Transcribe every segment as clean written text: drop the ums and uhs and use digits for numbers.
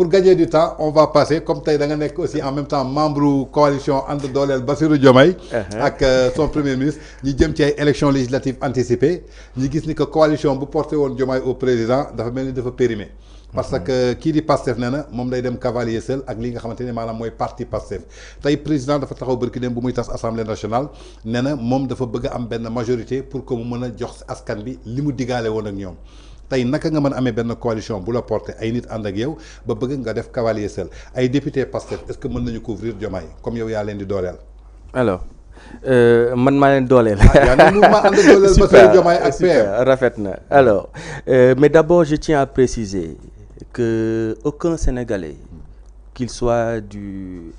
pour gagner du temps on va passer comme tey da nga nekk aussi en même temps membre coalition ànd dooleel Bassirou Diomaye ak son premier ministre ñi jëm ci ay élections législatives anticipées ñi gis ni que coalition bu porté woon Diomaye au président dafa mel ni dafa périmé parce que kii di Pastef nee na moom day dem cavalier seul ak li nga xamante ni maanaam mooy parti Pastef tey président dafa taxaw bërki dem bu muy tas assemblée nationale nee na moom dafa bëgg a am benn majorité pour que mu mën a jox askan bi li mu digaale woon ak ñoom tey naka nga mën a amee benn coalition bu la porté ay nit ànd ak yow ba bëgg nga def cavalier seul ay député Pastef est-ce que mën nañu couvrir Diomaye comme yow yaa leen di dooleel. alors man maa leen dooleel. yaa ngi mouvement ànd dooleel Bassirou Diomaye ak PR. rafet na alors mais d'abord je tiens à préciser que aucun Sénégalais qu'il soit du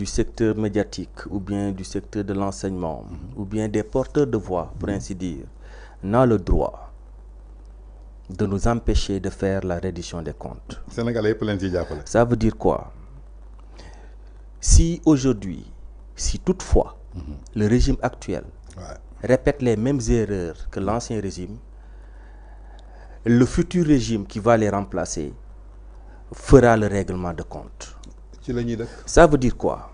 secteur médiatique ou bien du secteur de l'enseignement ou bien des porteurs de voix pour ainsi dire n'a le droit de nous empêcher de faire la reddition des comptes. Sénégalais yëpp leen ciy jàppale. Ça veut dire quoi? Si aujourd'hui, si toutefois le régime actuel répète les mêmes erreurs que l'ancien régime, le futur régime qui va les remplacer fera le règlement de compte. Ça veut dire quoi?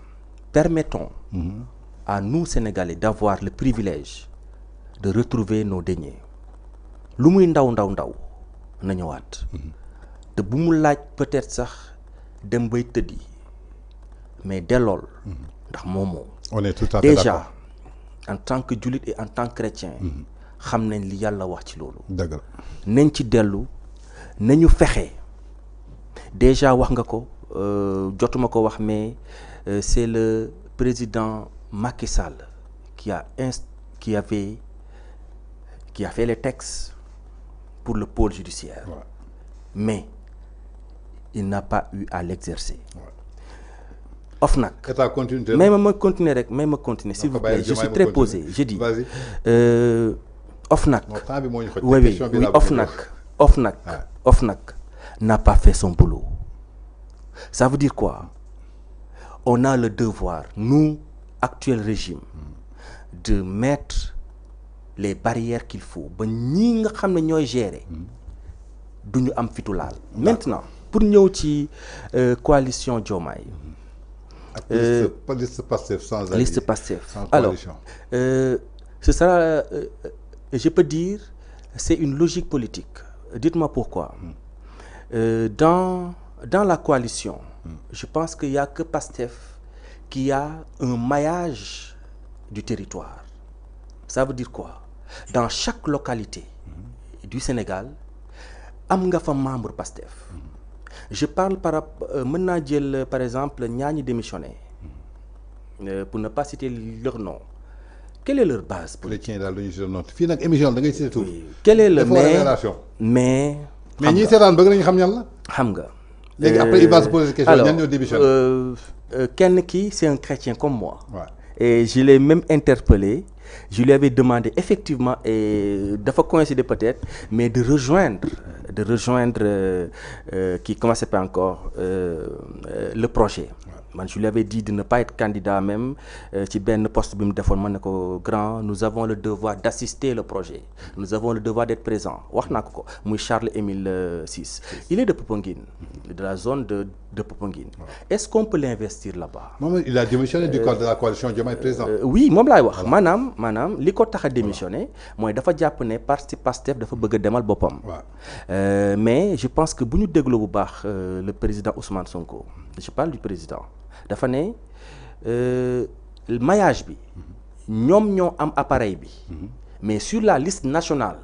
Permettons à nous Sénégalais d'avoir le privilège de retrouver nos deniers. Lu muy ndaw ndaw ndaw na ñëwaat te bu mu laaj peut-être sax dem bay tëddi mais dellool ndax moomoo on est tout à fait déjà d'accord. En tant que jullit et en tant que chrétien xam nañ li yàlla wax ci loolu dëgg la nañ ci dellu nañu fexe déjà wax nga ko jotuma ko wax mais c'est le président Macky Sall qui a fait les textes pour le pôle judiciaire mais il n'a pas eu à l'exercer. OFNAC. Mais ma continuer s'il vous plaît. Je suis très posé. Je dis OFNAC. Oui, OFNAC n'a pas fait son boulot. Ça veut dire quoi? On a le devoir, nous, actuel régime, de mettre les barrières qu'il faut. Ba ñi nga xam ne ñooy gérer duñu am fitu laal. Maintenant pour ñëw ci coalition Diomaye. Liste Pastef sans allié. Liste Pastef. Sans alors coalition. Ce sera je peux dire c'est une logique politique. Dites-moi pourquoi. Dans la coalition, je pense qu'il y a que Pastef qui a un maillage du territoire. Ça veut dire quoi? Dans chaque localité du Sénégal am nga fa membre Pastef. Je parle mën naa jël par exemple ñaañi démissionné pour ne pas citer leur nom. Quelle est leur base politique? daal duñu si note fii nag émission da ngay citer tout. Quel est le mais ñi seetaan bëgg nañu xam ñan la. xam nga. léegi après il va se poser question ñan ñoo démissionné. kenn ki c'est un chrétien comme moi. Et je l'ai même interpellé. Je lui avais demandé effectivement et dafa coïncider peut-être mais de rejoindre qui commençait pas encore le projet. Man je lui avais dit de ne pas être candidat même ci benn poste bi mu defoon ma ne ko grand nous avons le devoir d'assister le projet. Nous avons le devoir d'être présent wax naa ko muy Charles Émile Ciss. Il est de Popenguine, de la zone de Popenguine. Est-ce qu'on peut l'investir là-bas? Moom il a démissionné du corps de la coalition Diomaye président. Oui moom laay wax maanaam li ko tax a démissionné mooy dafa jàpp ne parti Pastef dafa bëgg a demal boppam. Mais je pense que bu ñu dégloo bu baax le président Ousmane Sonko, je parle du président, dafa ne maillage bi ñoom ñoo am appareil bi mais sur la liste nationale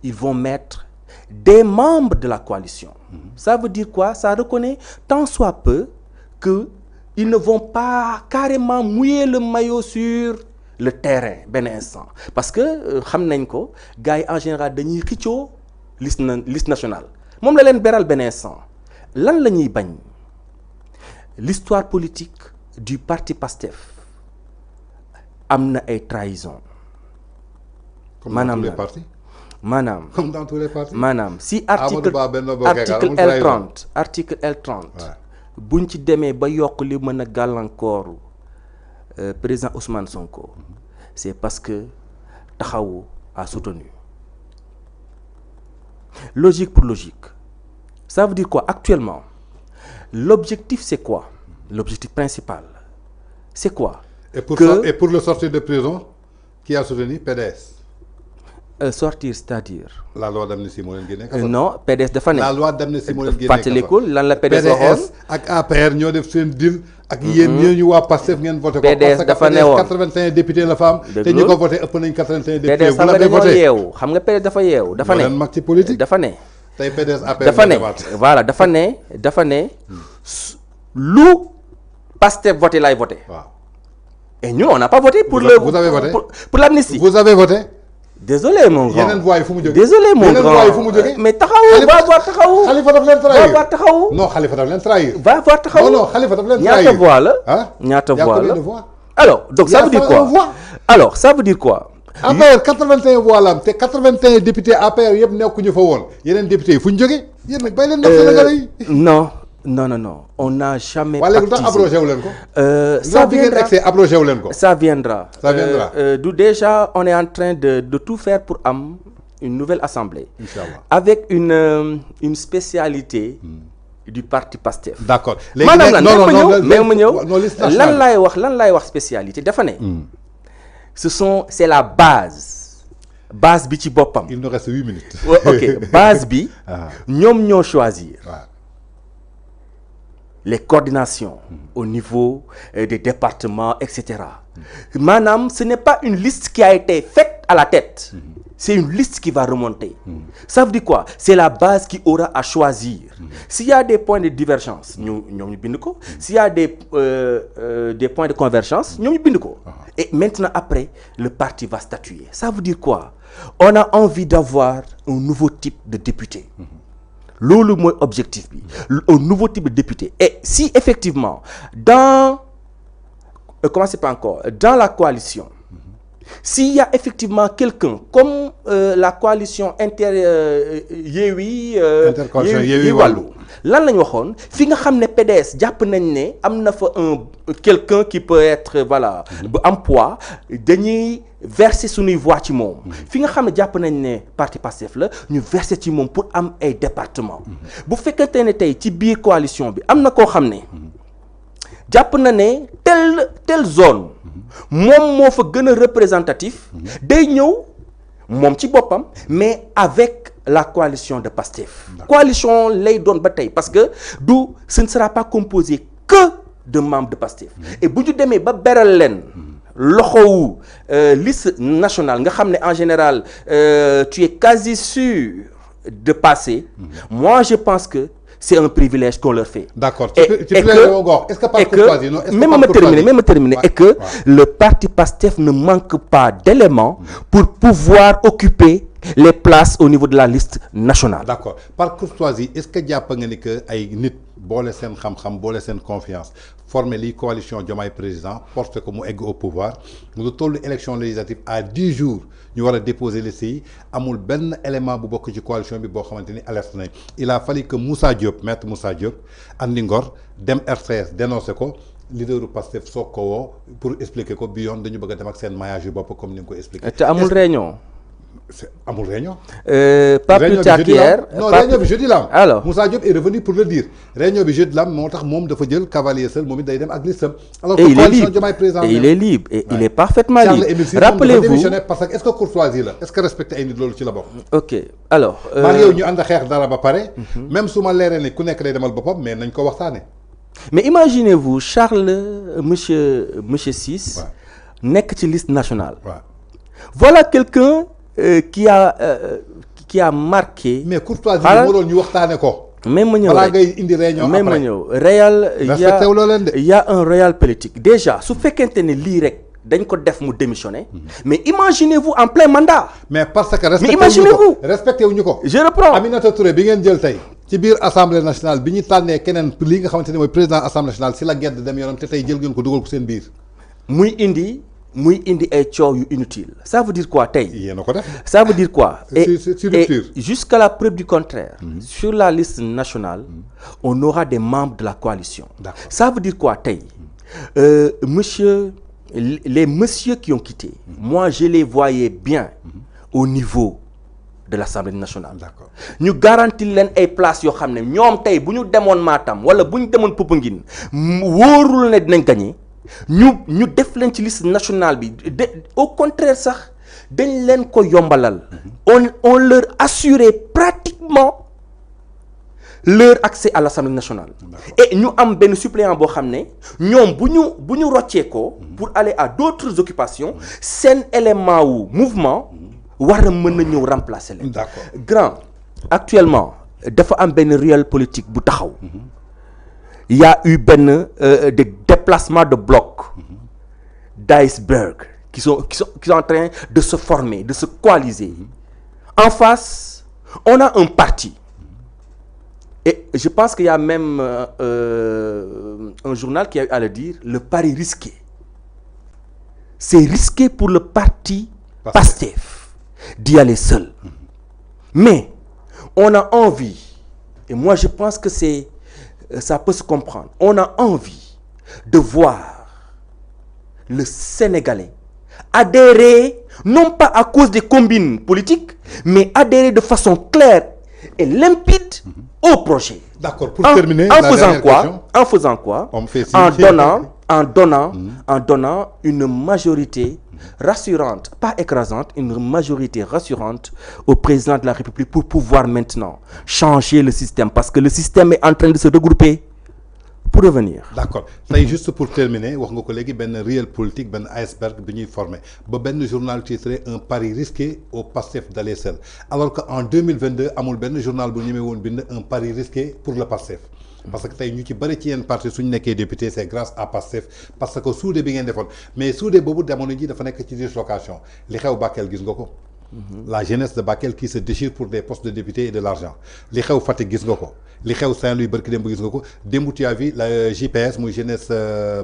ils vont mettre des membres de la coalition. Ça veut dire quoi? Ça reconnaît tant soit peu que ils ne vont pas carrément mouiller le maillot sur le terrain benn instant parce que xam nañ ko gars yi en général dañuy xëccoo liste nationale moom la leen beral benn instant lan la ñuy bañ. L'histoire politique du parti Pastef am na ay trahison. Comme dans tous les partis. Comme dans tous les partis. maanaam si article L30 buñ ci demee ba yokk li mën a gàllankooru président Ousmane Sonko c'est parce que Taxawu a soutenu. Logique pour logique. Ça veut dire quoi? Actuellement L'objectif, c'est quoi? L'objectif principal, c'est quoi? Et pour le sortir de prison, qui a soutenu PDS? Sortir, c'est-à-dire? La loi d'amnistie moo leen génne. Non, PDS dafa ne. La loi d'amnistie moo leen génne. fàttalikul lan la PDS waxoon. PDS ak APR ñoo def seen deal. ak yéen ñooñu waa Pastef ngeen voté ko. PDS dafa ne woon 81 députés la fa am. te ñu ko voté ëpp nañ 81 députés. PDS xam nga dañoo yeewu xam nga PDS dafa yeewu. dafa ne mag ci politique dafa ne. tey PDS APR dafa ne voilà dafa ne lu Pastef voté lay voté. waaw. Et nous on n'a pas voté pour vous avez voté pour l'amnistie. Vous avez voté. Désolé mon grand. yeneen voix yi fu mu jógee. Désolé mon grand. yeneen voix yi fu mu jógee. mais taxawu va voir taxawu. Khalifa daf leen trahir. va voir taxawu. non Khalifa daf leen trahir. va voir taxawu. non Khalifa daf leen trahir. ñaata voix la. ah ñaata voix la. voix. alors donc ça veut dire quoi? Alors ça veut dire quoi? APR 81 voix la am te 81 députés APR yëpp nekkuñu fa woon yeneen députés yi fu ñu jógee yéen nag bàyyi leen ndax Sénégalais yi. non. On n'a jamais abrogé ça viendra. Déjà, on est en train de tout faire pour une nouvelle assemblée. Inch'Allah. Avec une spécialité du parti Pastef. D'accord. Madame, lan lay wax spécialité dafa ne. C'est la base bi ci boppam. Il nous reste 8 minutes. OK, base bi ñoom ñoo choisir. Les coordinations au niveau des départements, etc. Madame, ce n'est pas une liste qui a été faite à la tête. C'est une liste qui va remonter. Ça veut dire quoi? C'est la base qui aura à choisir. S'il y a des points de divergence, s'il y a des points de convergence, et maintenant, après, le parti va statuer. Ça veut dire quoi? On a envie d'avoir un nouveau type de député. Lolo mooy objectif bi un nouveau type de député. Et si effectivement dans la coalition s'il y a effectivement quelqu'un comme la coalition Yewwi Wallu lan lañ waxoon fi nga xam ne PDS jàpp nañ ne am na fa quelqu'un qui peut être voilà bu am poids dañuy verser suñuy voix ci moom fi nga xam ne jàpp nañ ne parti Pastef la ñu verser ci moom pour am ay département bu fekkente ne tey ci biir coalition bi am na koo xam ne jàpp na ne telle zone moom moo fa gën a représentatif day ñëw moom ci boppam mais avec la coalition de Pastef. Coalition lay doon ba tey parce que ce ne sera pas composé que de membres de Pastef. Et bu ñu demee ba beral leen loxowu liste nationale nga xam ne en général tu es quasi sûr de passer. Moi je pense que c'est un privilège qu'on leur fait. D'accord. Est-ce que par courtoisie, non? Même terminer. Et que le parti Pastef ne manque pas d'éléments pour pouvoir occuper les places au niveau de la liste nationale. D'accord. Par courtoisie, est-ce que jàpp nga ni que ay nit boole seen xam-xam boole seen confiance former li coalition Diomaye président porte ko mu egg au pouvoir mu tollu élection législative à 10 jours ñu war a déposer liste yi amul benn élément bu bokk ci coalition bi boo xamante ni alerte nañ il a fallu que maître Moussa Diop andi ngor dem RTS dénoncé ko leaderu Pastef soog ko woo pour expliquer ko bi yoon dañu bëgg a dem ak seen maillage yu bopp comme ni nga ko expliqué. te amul réunion. amul réunion. Pas plus tard qu'hier. Non, réunion bi jeudi la am. Alors Moussa Diop est revenu pour le dire. Réunion bi jeudi la am moo tax moom dafa jël cavalier seul moom it day dem ak listam. Alors que coalition Diomaye président il est libre et il est parfaitement libre. Rappelez-vous parce que est-ce que courtoisie la est-ce que respecter ay nit loolu ci la bokk. OK alors. maa ngi yow ñu ànd xeex dara ba pare. même su ma leeree ne ku nekk day demal boppam mais nañ ko waxtaane. Mais imaginez-vous Charles monsieur Ciss. nekk ci liste nationale. Voilà quelqu'un qui a marqué. Mais courtoisie moo doon ñu waxtaane ko. même ma ñëw balaa ngay indi réunion même ma ñëw réel il y a un réel politique déjà su fekkente ne lii rek dañ ko def mu démissionner. Mais imaginez-vous en plein mandat. Mais parce que respecté wuñu ko. Je reprends Aminata Touré bi ngeen jël tey ci biir assemblée nationale bi ñu tànnee keneen li nga xamante ne mooy président assemblée nationale si la gedd dem yoonam te tey jël ngeen ko dugal ko seen biir. muy indi ay coow yu inutile. Ça veut dire quoi tey. yéen a ko def. Ça veut dire quoi. Et jusqu'à la preuve du contraire. Sur la liste nationale. On aura des membres de la coalition. Ça veut dire quoi tey. Les messieurs qui ont quitté. Moi je les voyais bien. Au niveau de l'Assemblée nationale. D'accord. Ñu garantir leen ay place yoo xam ne ñoom tey bu ñu demoon Matam wala bu ñu demoon Popenguine wóorul ne dinañ gagné ñu def leen ci liste nationale bi au contraire sax dañ leen ko yombalal. On leur assurait pratiquement leur accès à l'Assemblée nationale. Et ñu am benn suppléant boo xam ne ñoom bu ñu roccee ko pour aller à d'autres occupations seen élément wu mouvement war na mën na ñëw remplacer leen. D'accord. Grand actuellement dafa am benn réel politique bu taxaw. Il y a eu des déplacements de blocs d'iceberg qui sont en train de se former, de se coaliser. En face, on a un parti. Et je pense qu'il y a même un journal qui a eu à le dire, le pari risqué. C'est risqué pour le parti PASTEF d'y aller seul. Mais on a envie, et moi je pense que ça peut se comprendre, on a envie de voir le Sénégalais adhérer, non pas à cause des combines politiques, mais adhérer de façon claire et limpide au projet. D'accord, pour terminer, en faisant quoi? En donnant une majorité rassurante, pas écrasante, une majorité rassurante au président de la République pour pouvoir maintenant changer le système, parce que le système est en train de se regrouper pour revenir. D'accord. C'est juste pour terminer, wax nga ko légui ben réel politique, ben iceberg bi ñuy formé ba ben journal titré un pari risqué au PASTEF d'aller seul, alors qu'en 2022 amul ben journal bu ñëmé won bind un pari risqué pour le PASTEF. Parce que tay ñu ci bari ci yenn parti suñu nekkee député c'est grâce à PASTEF, parce que soudé bi ngeen defoon mais soudé boobu jamono ji dafa nekk ci dislocation li xew Bakel gis nga ko. La jeunesse de Bakel qui se déchire pour des postes de députés et de l'argent. li xew Fatick gis nga ko li xew Saint-Louis barki démb gis nga ko démb tu as vu la JPS muy jeunesse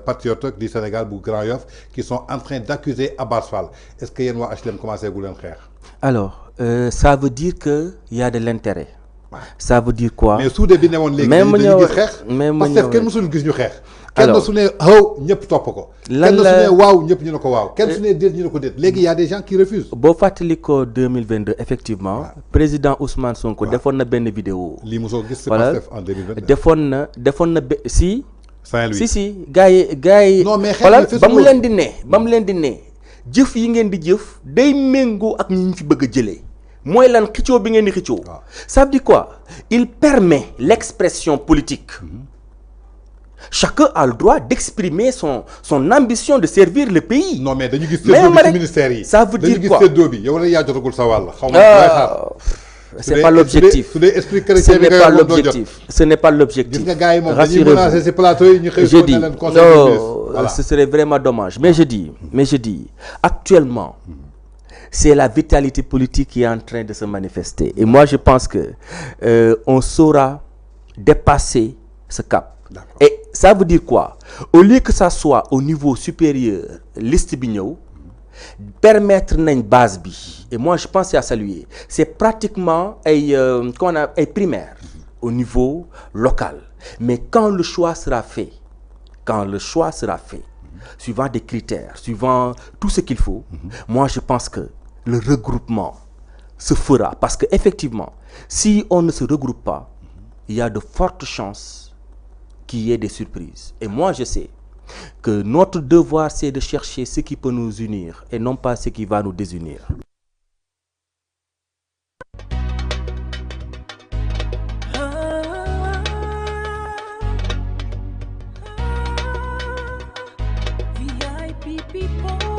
patriote du Sénégal bu Grand Yoff qui sont en train d'accuser Abass Fall. Est-ce que yéen waa HLM commencé gu leen xeex? Alors ça veut dire que il y a de l'intérêt. Ça veut dire quoi? Mais soudé bi newoon léegi dañu gis xeex parce que kenn mësul gis ñu xeex. kenn su ne xaw ñëpp topp ko. kenn su ne waaw ñëpp ñu ne ko waaw. kenn su ne déet ñu ne ko déet léegi y a des gens qui refusent. boo fàttali ko 2022 effectivement. président Ousmane Sonko defoon na benn vidéo. lii mosoo gis PASTEF en 2022. defoon na si. Saint-Louis si gars yi. non mais xoolal ba mu leen di ne jëf yi ngeen di jëf day méngoo ak ñi ñu fi bëgg a jëlee. mooy lan xëccoo bi ngeen di xëccoo. Ça veut dire quoi? Il permet l'expression politique. Chacun a le droit d'exprimer son ambition de servir le pays. Non mais dañu gis séddoo bi ci ministère yi. Ça veut dire quoi? dañu gis séddoo bi yow la yaa jotagul sa wàll. xaw ma c'est pas l'objectif. Ce n'est pas l'objectif. Gis nga gars yi moom dañuy menacer ci plateau yi ñu xëy je dis non ce serait vraiment dommage. Mais je dis actuellement. C'est la vitalité politique qui est en train de se manifester. Et moi, je pense que on saura dépasser ce cap. Et ça veut dire quoi? Au lieu que ça soit au niveau supérieur, liste bi ñëw permettre nañ base bi. Et moi, je pense à saluer. C'est pratiquement ay primaires au niveau local. Mais quand le choix sera fait, suivant des critères, suivant tout ce qu'il faut, moi, je pense que le regroupement se fera. Parce qu'effectivement, si on ne se regroupe pas, il y a de fortes chances qu'il y ait des surprises. Et moi, je sais que notre devoir, c'est de chercher ce qui peut nous unir et non pas ce qui va nous désunir. VIP people.